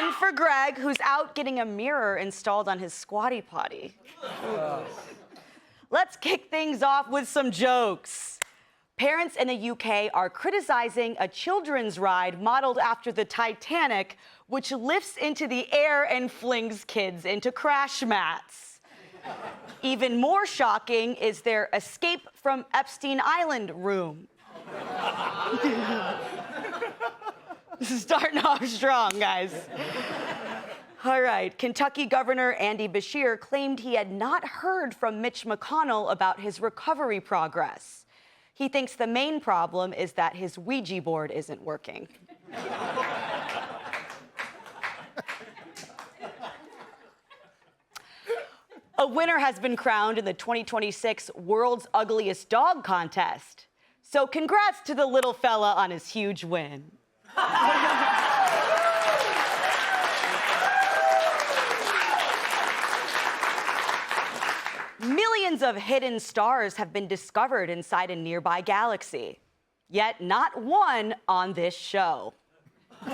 One for Greg, who's out getting a mirror installed on his squatty potty. Let's kick things off with some jokes. Parents in the UK are criticizing a children's ride modeled after the Titanic, which lifts into the air and flings kids into crash mats. Even more shocking is their escape from Epstein Island room. Starting off strong, guys. All right, Kentucky Governor Andy Beshear claimed he had not heard from Mitch McConnell about his recovery progress. He thinks the main problem is that his Ouija board isn't working. A winner has been crowned in the 2026 World's Ugliest Dog contest. So congrats to the little fella on his huge win. Millions of hidden stars have been discovered inside a nearby galaxy, yet not one on this show. Too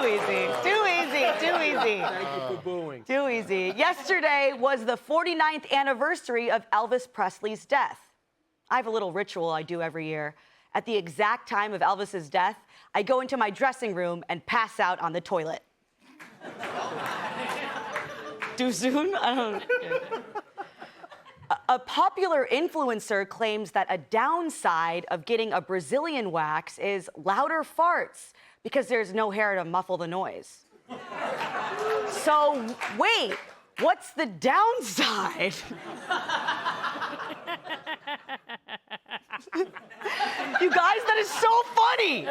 easy, too easy, too easy. Thank you for booing. Too easy. Yesterday was the 49th anniversary of Elvis Presley's death. I have a little ritual I do every year. At the exact time of Elvis's death, I go into my dressing room and pass out on the toilet. Too soon? I don't know. A popular influencer claims that a downside of getting a Brazilian wax is louder farts because there's no hair to muffle the noise. So, wait, what's the downside? You guys, that is so funny.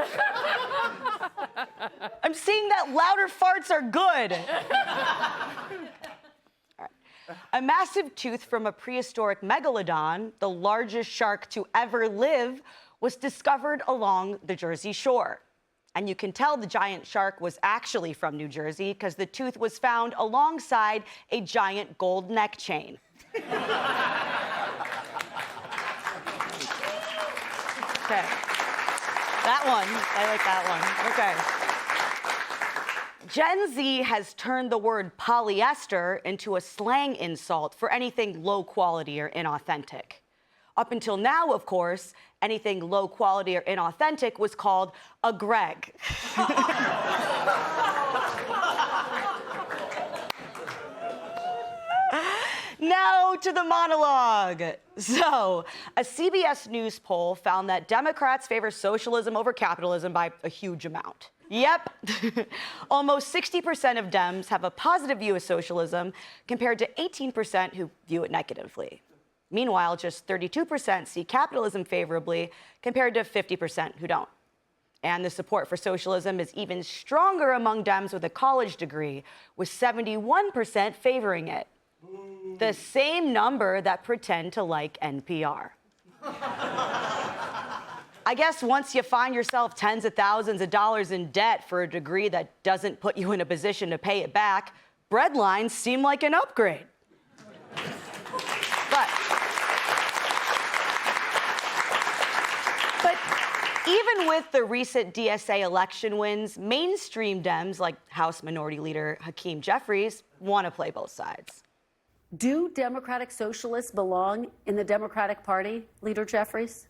I'm seeing that louder farts are good. All right. A massive tooth from a prehistoric megalodon, the largest shark to ever live, was discovered along the Jersey Shore. And you can tell the giant shark was actually from New Jersey because the tooth was found alongside a giant gold neck chain. Okay. That one, I like that one. Okay. Gen Z has turned the word polyester into a slang insult for anything low quality or inauthentic. Up until now, of course, anything low quality or inauthentic was called a Greg. Now to the monologue. So, a CBS News poll found that Democrats favor socialism over capitalism by a huge amount. Yep. Almost 60% of Dems have a positive view of socialism compared to 18% who view it negatively. Meanwhile, just 32% see capitalism favorably compared to 50% who don't. And the support for socialism is even stronger among Dems with a college degree, with 71% favoring it. The same number that pretend to like NPR. I guess once you find yourself tens of thousands of dollars in debt for a degree that doesn't put you in a position to pay it back, breadlines seem like an upgrade. But even with the recent DSA election wins, mainstream Dems like House Minority Leader Hakeem Jeffries want to play both sides. Do democratic socialists belong in the Democratic Party, Leader Jeffries?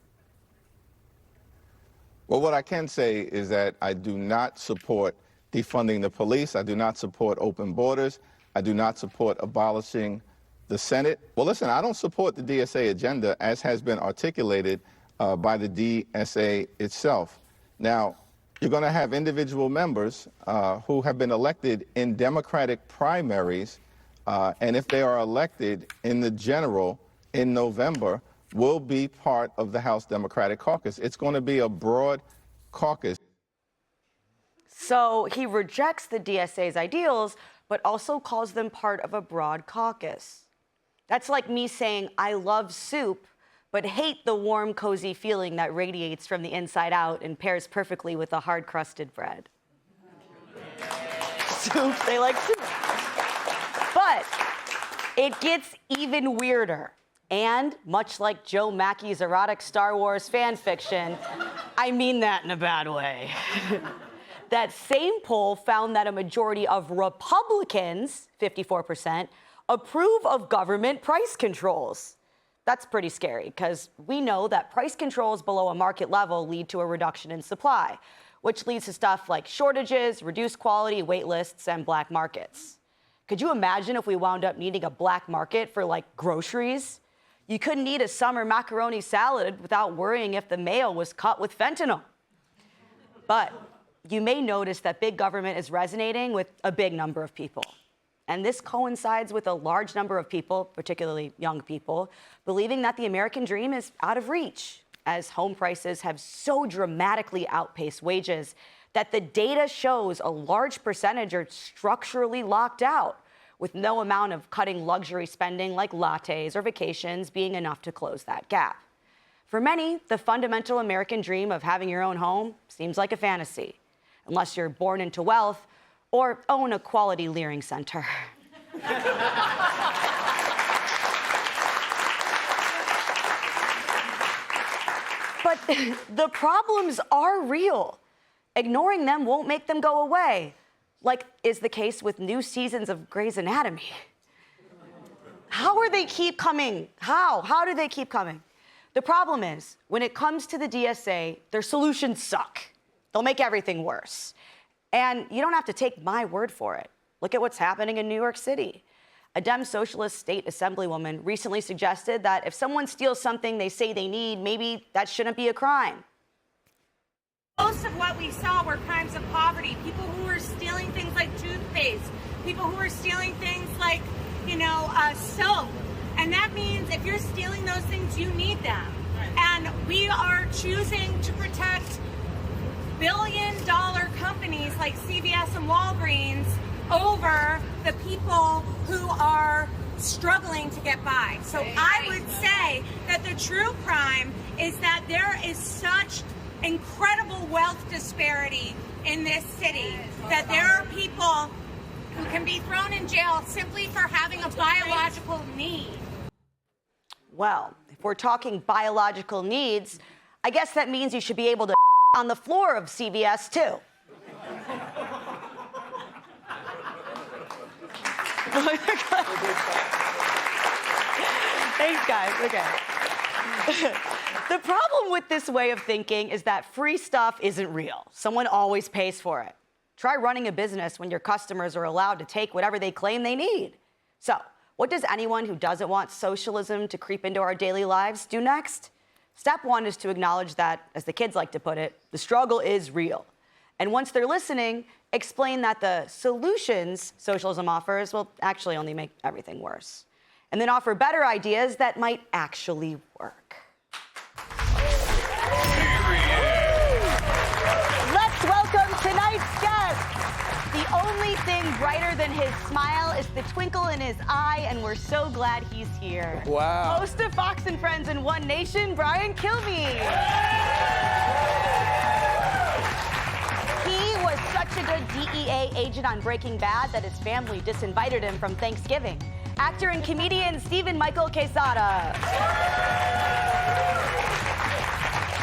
Well, what I can say is that I do not support defunding the police. I do not support open borders. I do not support abolishing the Senate. Well, listen, I don't support the DSA agenda as has been articulated by the DSA itself. Now, you're going to have individual members who have been elected in Democratic primaries, and if they are elected in the general in November, will be part of the House Democratic Caucus. It's going to be a broad caucus. So he rejects the DSA's ideals, but also calls them part of a broad caucus. That's like me saying I love soup, but hate the warm, cozy feeling that radiates from the inside out and pairs perfectly with a hard-crusted bread. Soup, they like soup. But it gets even weirder. And much like Joe Mackey's erotic Star Wars fan fiction, I mean that in a bad way. That same poll found that a majority of Republicans, 54%, approve of government price controls. That's pretty scary because we know that price controls below a market level lead to a reduction in supply, which leads to stuff like shortages, reduced quality, wait lists, and black markets. Could you imagine if we wound up needing a black market for like groceries? You couldn't eat a summer macaroni salad without worrying if the mayo was cut with fentanyl. But you may notice that big government is resonating with a big number of people. And this coincides with a large number of people, particularly young people, believing that the American dream is out of reach, as home prices have so dramatically outpaced wages that the data shows a large percentage are structurally locked out, with no amount of cutting luxury spending like lattes or vacations being enough to close that gap. For many, the fundamental American dream of having your own home seems like a fantasy, unless you're born into wealth or own a quality Leering center. But the problems are real. Ignoring them won't make them go away, like is the case with new seasons of Grey's Anatomy. How do they keep coming? How do they keep coming? The problem is, when it comes to the DSA, their solutions suck. They'll make everything worse. And you don't have to take my word for it. Look at what's happening in New York City. A Dem Socialist state assemblywoman recently suggested that if someone steals something they say they need, maybe that shouldn't be a crime. Most of what we saw were crimes of poverty. People who were stealing things like toothpaste, people who were stealing things like, soap. And that means if you're stealing those things, you need them. And we are choosing to protect billion-dollar companies like CVS and Walgreens over the people who are struggling to get by. So I would say that the true crime is that there is such incredible wealth disparity in this city that there are people who can be thrown in jail simply for having a biological need. Well, if we're talking biological needs, I guess that means you should be able to on the floor of CVS too. Thanks, guys. Okay. The problem with this way of thinking is that free stuff isn't real. Someone always pays for it. Try running a business when your customers are allowed to take whatever they claim they need. So, what does anyone who doesn't want socialism to creep into our daily lives do next? Step one is to acknowledge that, as the kids like to put it, the struggle is real. And once they're listening, explain that the solutions socialism offers will actually only make everything worse. And then offer better ideas that might actually work. Let's welcome tonight's guest. The only thing brighter than his smile is the twinkle in his eye, and we're so glad he's here. Wow. Host of Fox and Friends and One Nation, Brian Kilmeade. He was such a good DEA agent on Breaking Bad that his family disinvited him from Thanksgiving. Actor and comedian Stephen Michael Quesada.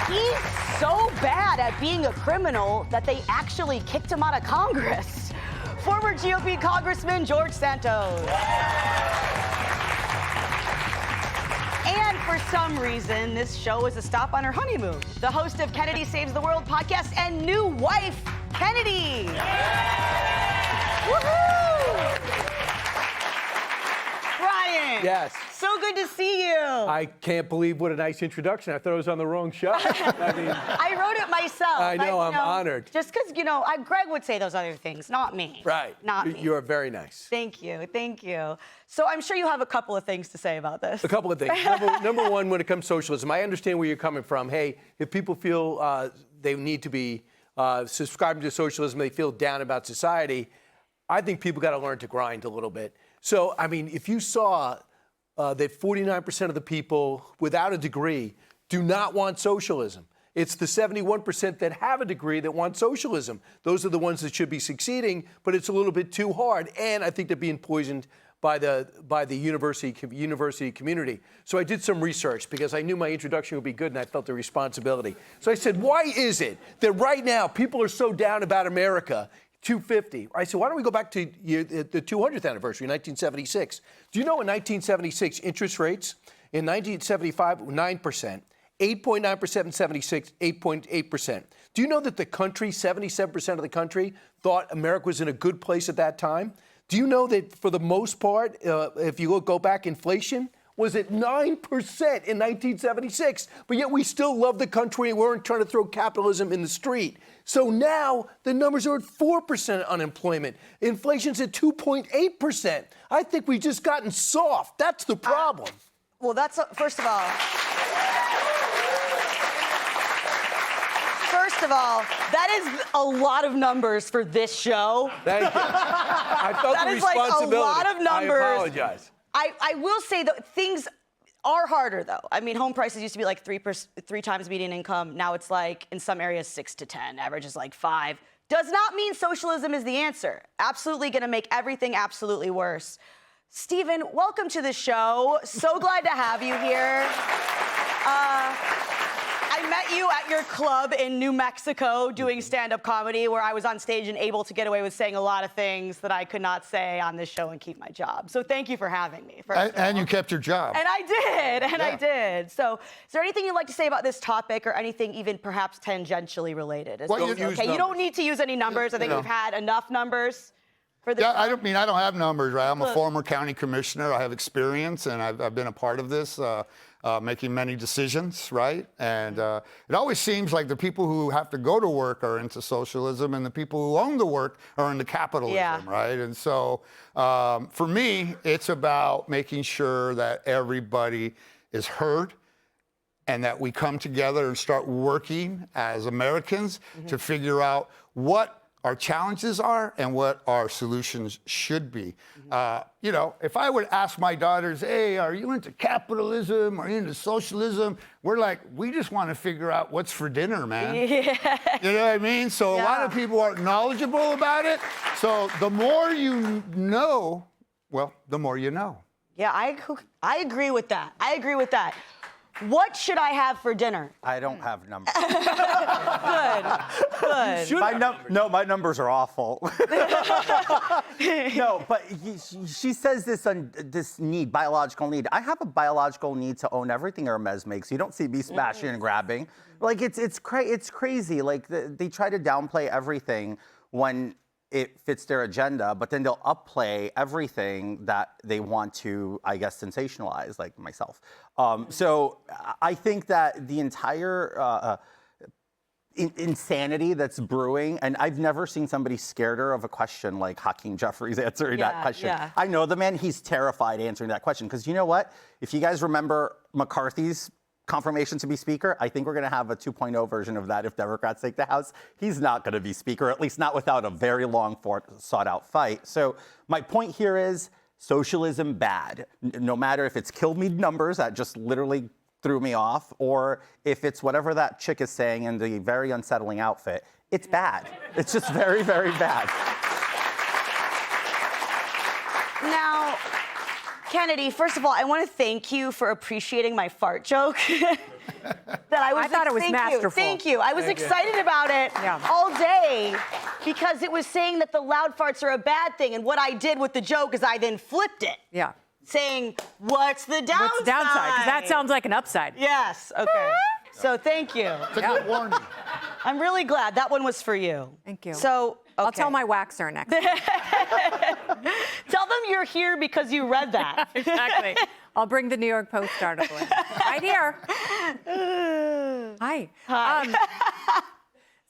He's so bad at being a criminal that they actually kicked him out of Congress. Former GOP Congressman George Santos. And for some reason, this show is a stop on her honeymoon. The host of Kennedy Saves the World podcast and new wife, Kennedy. Woohoo! Brian. Yes. So good to see you. I can't believe what a nice introduction. I thought I was on the wrong show. I mean, I wrote it myself. I know, I'm honored. Just because, Greg would say those other things, not me. right. Not me. You are very nice. Thank you. Thank you. So I'm sure you have a couple of things to say about this. A couple of things. Number one, when it comes to socialism, I understand where you're coming from. Hey, if people feel they need to be subscribing to socialism, they feel down about society, I think people got to learn to grind a little bit. So, I mean, if you saw that 49% of the people without a degree do not want socialism. It's the 71% that have a degree that want socialism. Those are the ones that should be succeeding, but it's a little bit too hard. And I think they're being poisoned by the university community. So I did some research because I knew my introduction would be good and I felt the responsibility. So I said, why is it that right now people are so down about America? 250. I said, why don't we go back to the 200th anniversary, 1976? Do you know in 1976 interest rates in 1975 were 9%, 8.9% in 76, 8.8%. Do you know that the country, 77% of the country, thought America was in a good place at that time? Do you know that for the most part, if you go back, inflation was at 9% in 1976, but yet we still love the country and weren't trying to throw capitalism in the street. So now the numbers are at 4% unemployment. Inflation's at 2.8%. I think we've just gotten soft. That's the problem. Well, that's, first of all, that is a lot of numbers for this show. Thank you. I felt That the is like responsibility. a lot of numbers. I apologize. I will say that things are harder, though. I mean, home prices used to be like 3 times median income. Now it's like, in some areas, 6 to 10. Average is like 5. Does not mean socialism is the answer. Absolutely going to make everything absolutely worse. Stephen, welcome to the show. So glad to have you here. I met you at your club in New Mexico doing stand-up comedy, where I was on stage and able to get away with saying a lot of things that I could not say on this show and keep my job. So thank you for having me. And you kept your job. And I did, So is there anything you'd like to say about this topic, or anything even perhaps tangentially related? Well, you use you don't need to use any numbers. I think we've had enough numbers for this. Yeah, I don't have numbers, right? I'm a former county commissioner. I have experience, and I've been a part of this, making many decisions, right? And it always seems like the people who have to go to work are into socialism, and the people who own the work are into capitalism, right? And so for me, it's about making sure that everybody is heard, and that we come together and start working as Americans to figure out what our challenges are and what our solutions should be. You know, if I would ask my daughters, hey, are you into capitalism? Are you into socialism? We're like, we just want to figure out what's for dinner, man. Yeah. You know what I mean? So a lot of people aren't knowledgeable about it. So the more you know, well, the more you know. Yeah, I agree with that. What should I have for dinner? I don't have numbers. Good. My numbers are awful. No, but she says this need, biological need. I have a biological need to own everything Hermes makes. You don't see me smashing and grabbing. Like it's crazy. Like they try to downplay everything when it fits their agenda, but then they'll upplay everything that they want to, I guess, sensationalize, like myself. So I think that the entire insanity that's brewing, and I've never seen somebody scareder of a question like Hakeem Jeffries answering that question. Yeah. I know the man, he's terrified answering that question, because you know what? If you guys remember McCarthy's confirmation to be speaker, I think we're going to have a 2.0 version of that if Democrats take the House. He's not going to be speaker, at least not without a very long sought-out fight. So my point here is socialism bad. No matter if it's killed me numbers that just literally threw me off, or if it's whatever that chick is saying in the very unsettling outfit, it's bad. It's just very, very bad. Now, Kennedy, first of all, I want to thank you for appreciating my fart joke. I thought it was masterful. Thank you. I was excited about it all day, because it was saying that the loud farts are a bad thing. And what I did with the joke is I then flipped it. Yeah. Saying, what's the downside? What's the downside? Because that sounds like an upside. Yes. Okay. So thank you. It's a good warning. I'm really glad. That one was for you. Thank you. So, okay. I'll tell my waxer next time. Tell them you're here because you read that. Exactly. I'll bring the New York Post article in. Right here. Hi.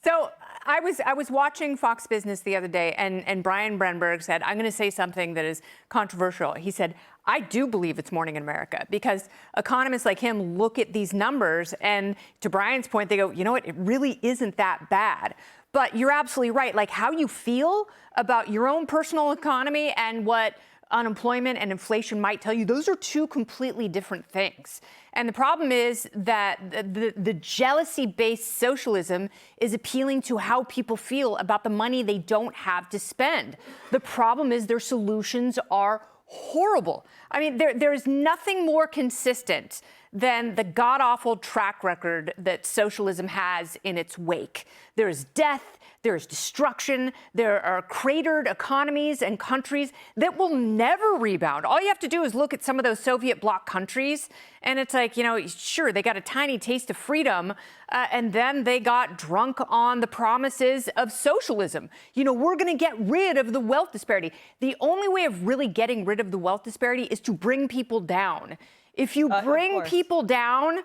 So I was watching Fox Business the other day, and Brian Brenberg said, I'm going to say something that is controversial. He said, I do believe it's morning in America, because economists like him look at these numbers, and to Brian's point, they go, you know what, it really isn't that bad. But you're absolutely right. Like, how you feel about your own personal economy and what unemployment and inflation might tell you, those are two completely different things. And the problem is that the jealousy-based socialism is appealing to how people feel about the money they don't have to spend. The problem is their solutions are horrible. I mean, there is nothing more consistent than the god-awful track record that socialism has in its wake. There is death, there is destruction, there are cratered economies and countries that will never rebound. All you have to do is look at some of those Soviet bloc countries, and it's like, you know, sure, they got a tiny taste of freedom, and then they got drunk on the promises of socialism. You know, we're going to get rid of the wealth disparity. The only way of really getting rid of the wealth disparity is to bring people down. If you bring people down,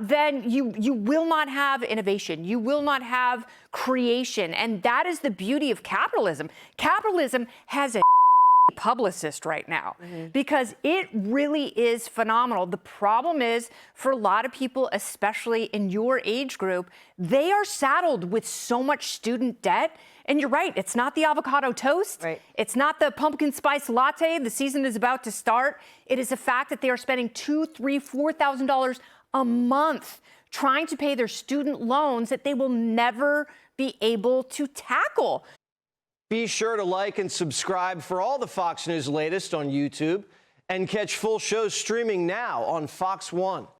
then you will not have innovation. You will not have creation. And that is the beauty of capitalism. Capitalism has a publicist right now because it really is phenomenal. The problem is, for a lot of people, especially in your age group, they are saddled with so much student debt. And you're right, it's not the avocado toast. Right. It's not the pumpkin spice latte. The season is about to start. It is the fact that they are spending $2,000, $3,000, $4,000 a month trying to pay their student loans that they will never be able to tackle. Be sure to like and subscribe for all the Fox News latest on YouTube and catch full shows streaming now on Fox One.